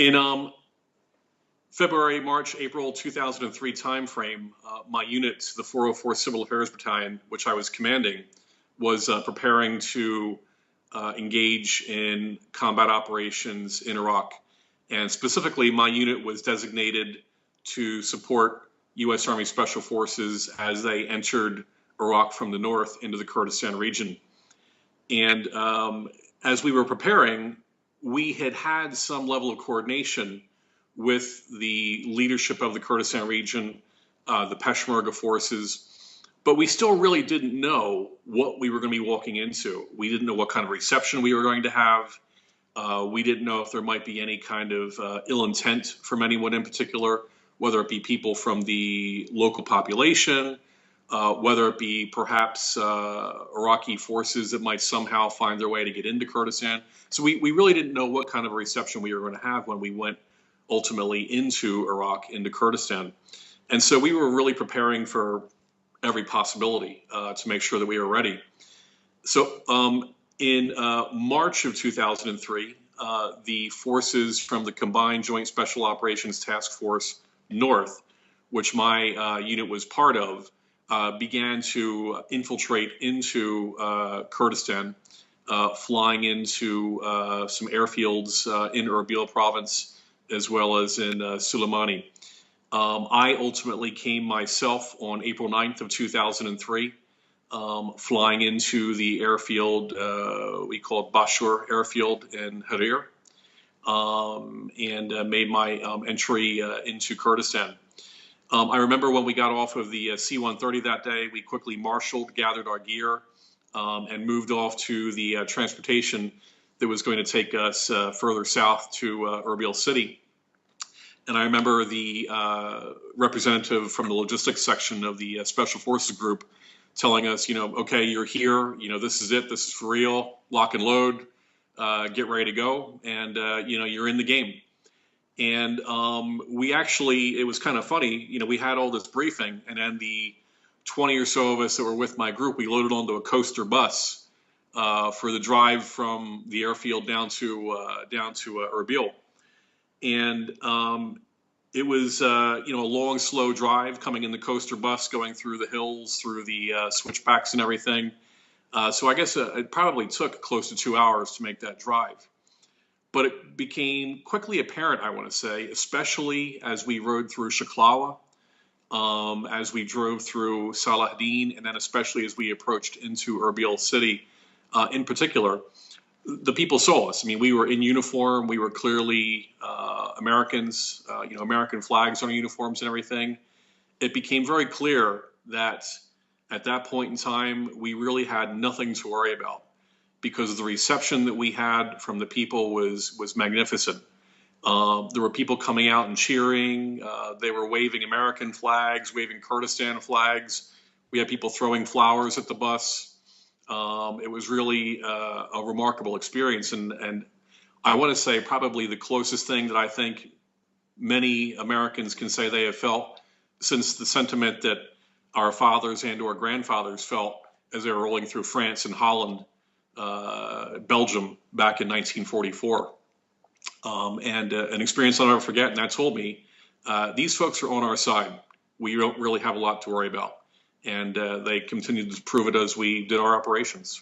In February, March, April 2003 timeframe, my unit, the 404 Civil Affairs Battalion, which I was commanding, was preparing to engage in combat operations in Iraq. And specifically, my unit was designated to support U.S. Army Special Forces as they entered Iraq from the north into the Kurdistan region. And as we were preparing, we had had some level of coordination with the leadership of the Kurdistan region, the Peshmerga forces, but we still really didn't know what we were going to be walking into. We didn't know what kind of reception we were going to have. We didn't know if there might be any kind of ill intent from anyone in particular, whether it be people from the local population, whether it be perhaps Iraqi forces that might somehow find their way to get into Kurdistan. So we really didn't know what kind of reception we were going to have when we went ultimately into Iraq, into Kurdistan. And so we were really preparing for every possibility to make sure that we were ready. So in March of 2003, the forces from the Combined Joint Special Operations Task Force North, which my unit was part of, began to infiltrate into Kurdistan, flying into some airfields in Erbil province, as well as in Suleimani. I ultimately came myself on April 9th of 2003, flying into the airfield we call it Bashur Airfield in Harir, and made my entry into Kurdistan. I remember when we got off of the C-130 that day, we quickly marshaled, gathered our gear, and moved off to the transportation that was going to take us further south to Erbil City. And I remember the representative from the logistics section of the Special Forces group telling us, okay, you're here, this is it, this is for real, lock and load, get ready to go, and, you're in the game. And we actually, it was kind of funny, we had all this briefing, and then the 20 or so of us that were with my group, we loaded onto a coaster bus for the drive from the airfield down to Erbil. And it was, a long, slow drive coming in the coaster bus, going through the hills, through the switchbacks and everything. So I guess it probably took close to 2 hours to make that drive. But it became quickly apparent, I want to say, especially as we rode through Shaklawa, as we drove through Salahdin, and then especially as we approached into Erbil City in particular, the people saw us. I mean, we were in uniform. We were clearly Americans, American flags on our uniforms and everything. It became very clear that at that point in time, we really had nothing to worry about because the reception that we had from the people was magnificent. There were people coming out and cheering. They were waving American flags, waving Kurdistan flags. We had people throwing flowers at the bus. It was really a remarkable experience, and I want to say probably the closest thing that I think many Americans can say they have felt since the sentiment that our fathers and or grandfathers felt as they were rolling through France and Holland, Belgium back in 1944. And an experience I'll never forget, and that told me, these folks are on our side. We don't really have a lot to worry about. And they continued to prove it as we did our operations.